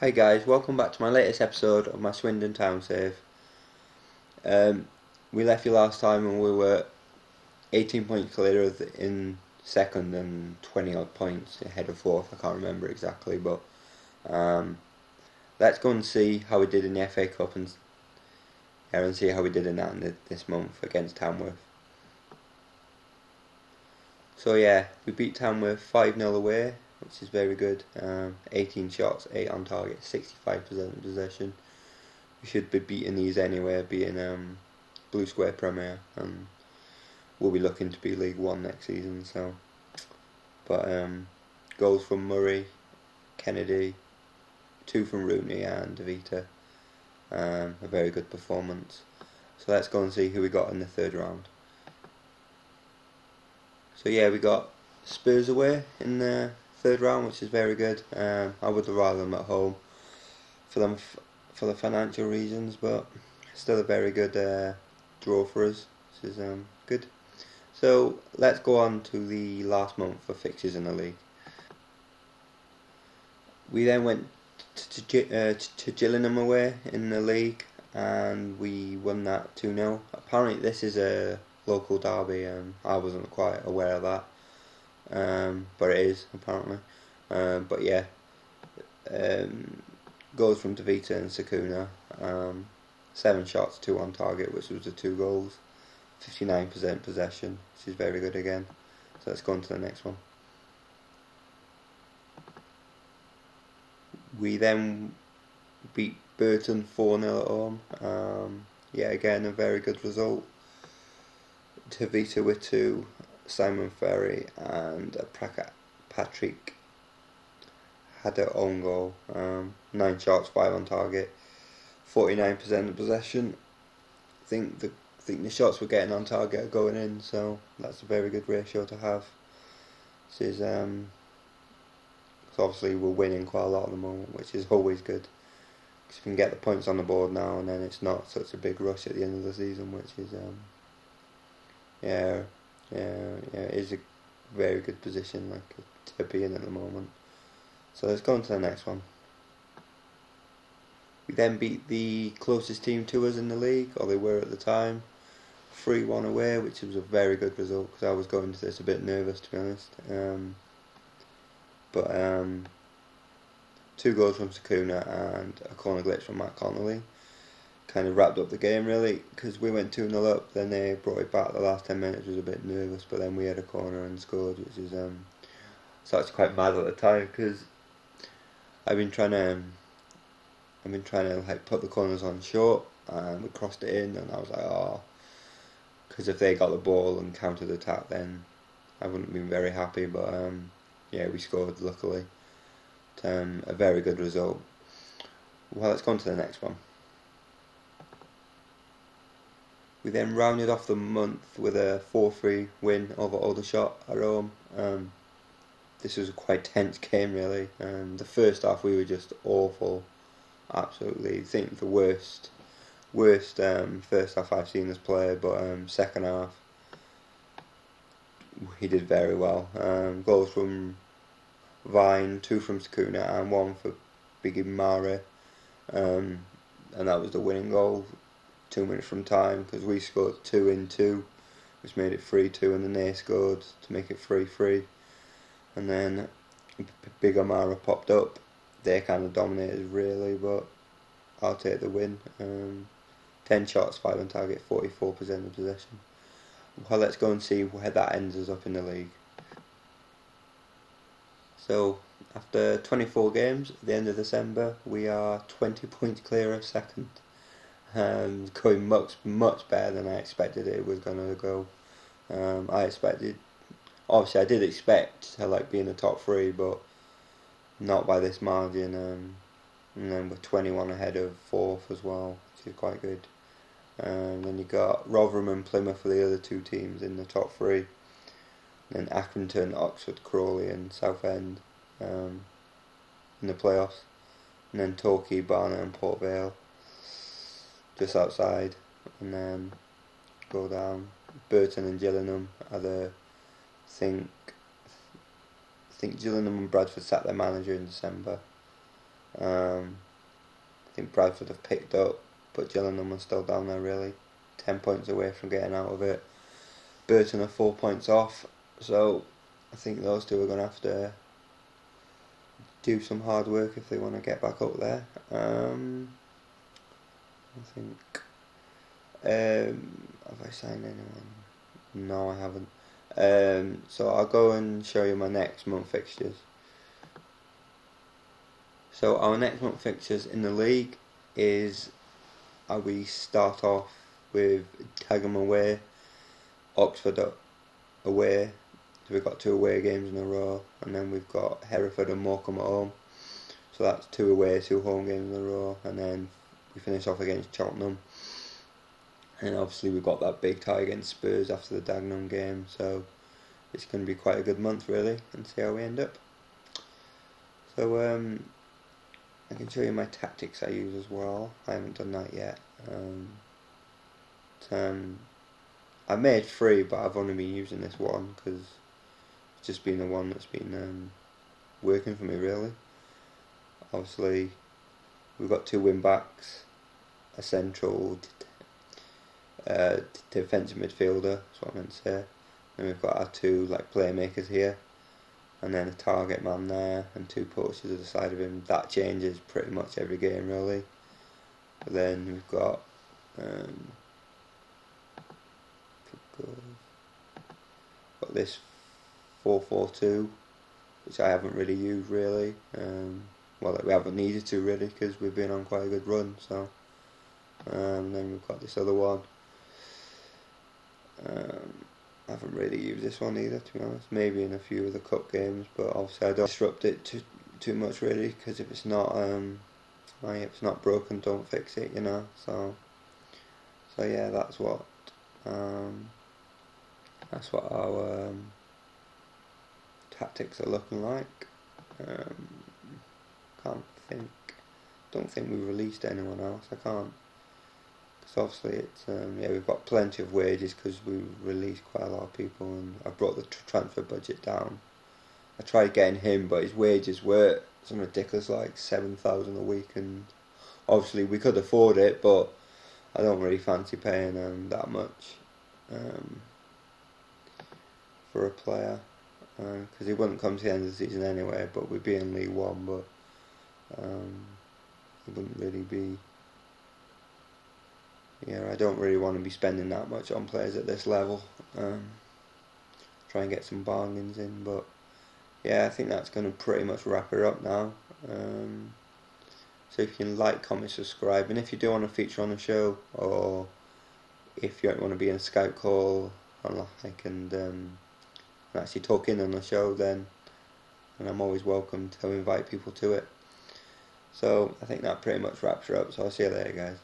Hi guys, welcome back to my latest episode of my Swindon Town Save. We left you last time and we were 18 points clear in second and 20 odd points ahead of fourth. I can't remember exactly, but let's go and see how we did in the FA Cup and see how we did in that this month against Tamworth. So yeah, we beat Tamworth 5-0 away, which is very good. 18 shots, 8 on target, 65% possession. We should be beating these anyway, being Blue Square Premier, and we'll be looking to be League One next season. So, but goals from Murray, Kennedy, 2 from Rooney and Davita. A very good performance. So let's go and see who we got in the third round. So yeah, we got Spurs away in the third round, which is very good. I would rather them at home for the financial reasons, but still a very good draw for us. This is good. So let's go on to the last month for fixtures in the league. We then went to Gillingham away in the league, and we won that 2-0. Apparently this is a local derby, I wasn't quite aware of that, but it is apparently. But yeah, goals from Davita and Sakuna, 7 shots, 2 on target, which was the 2 goals, 59% possession, which is very good again. So let's go on to the next one. We then beat Burton 4-0 at home. Yeah, again a very good result. Davita with 2, Simon Ferry and Patrick had their own goal. 9 shots, 5 on target, 49% of possession. I think the shots we're getting on target are going in, so that's a very good ratio to have. This is so obviously we're winning quite a lot at the moment, which is always good, because we can get the points on the board now, and then it's not such a big rush at the end of the season, which is yeah, it is a very good position to be in at the moment. So let's go on to the next one. We then beat the closest team to us in the league, or they were at the time, 3-1 away, which was a very good result, because I was going to this a bit nervous, to be honest. But 2 goals from Sakuna and a corner glitch from Matt Connolly kind of wrapped up the game really, because we went 2-0 up, then they brought it back. The last 10 minutes was a bit nervous, but then we had a corner and scored, which is so it's quite mad at the time, because I've been trying to like put the corners on short, and we crossed it in, and I was like, oh, because if they got the ball and countered attack, then I wouldn't have been very happy. But yeah, we scored luckily. A very good result. Well, let's go on to the next one. We then rounded off the month with a 4-3 win over Aldershot at home. This was a quite tense game really. The first half we were just awful, absolutely. I think the worst first half I've seen us play, but second half he did very well. Goals from Vine, 2 from Sakuna and 1 for Biggie Mare, and that was the winning goal 2 minutes from time, because we scored 2 in 2, which made it 3-2, and then they scored to make it 3-3, and then Big Amara popped up. They kind of dominated really, but I'll take the win. 10 shots, 5 on target, 44% of possession. Well, let's go and see where that ends us up in the league. So after 24 games at the end of December, we are 20 points clear of second. Going much better than I expected it was going to go. I did expect to be in the top 3, but not by this margin. And then we're 21 ahead of 4th as well, which is quite good. Then you got Rotherham and Plymouth for the other 2 teams in the top 3. Then Accrington, Oxford, Crawley and Southend in the playoffs. And then Torquay, Barnet and Port Vale just outside. And then go down. Burton and Gillingham are the... I think Gillingham and Bradford sacked their manager in December. I think Bradford have picked up, but Gillingham are still down there really, 10 points away from getting out of it. Burton are 4 points off, so I think those two are going to have to do some hard work if they want to get back up there. I think. Have I signed anyone? No, I haven't. So I'll go and show you my next month fixtures. So our next month fixtures in the league is we start off with Dagenham away, Oxford away. So we've got 2 away games in a row, and then we've got Hereford and Morecambe at home. So that's 2 away, 2 home games in a row, and then we finish off against Cheltenham. And obviously we've got that big tie against Spurs after the Dagenham game, so it's going to be quite a good month really, and see how we end up. So I can show you my tactics I use as well. I haven't done that yet. I made 3, but I've only been using this one because it's just been the one that's been working for me really. Obviously we've got 2 wing backs, a central defensive midfielder, that's what I meant to say. Then we've got our 2 playmakers here, and then a target man there, and 2 poachers at the side of him. That changes pretty much every game really. But then we've got this 4-4-2, which I haven't really used really. Well, we haven't needed to really because we've been on quite a good run. So then we've got this other one. I haven't really used this one either, to be honest. Maybe in a few of the cup games, but obviously I don't disrupt it too much really, because if it's not if it's not broken, don't fix it, you know. So yeah, that's what our tactics are looking like. Don't think we've released anyone else. I can't. So obviously it's we've got plenty of wages because we released quite a lot of people, and I brought the transfer budget down. I tried getting him, but his wages were some ridiculous, like 7,000 a week, and obviously we could afford it, but I don't really fancy paying that much for a player because he wouldn't come to the end of the season anyway. But we'd be in League One, but he wouldn't really be. Yeah, I don't really want to be spending that much on players at this level. Try and get some bargains in, but yeah, I think that's going to pretty much wrap it up now. So if you can like, comment, subscribe, and if you do want to feature on the show, or if you want to be in a Skype call and actually talk in on the show, then I'm always welcome to invite people to it. So I think that pretty much wraps it up. So I'll see you later, guys.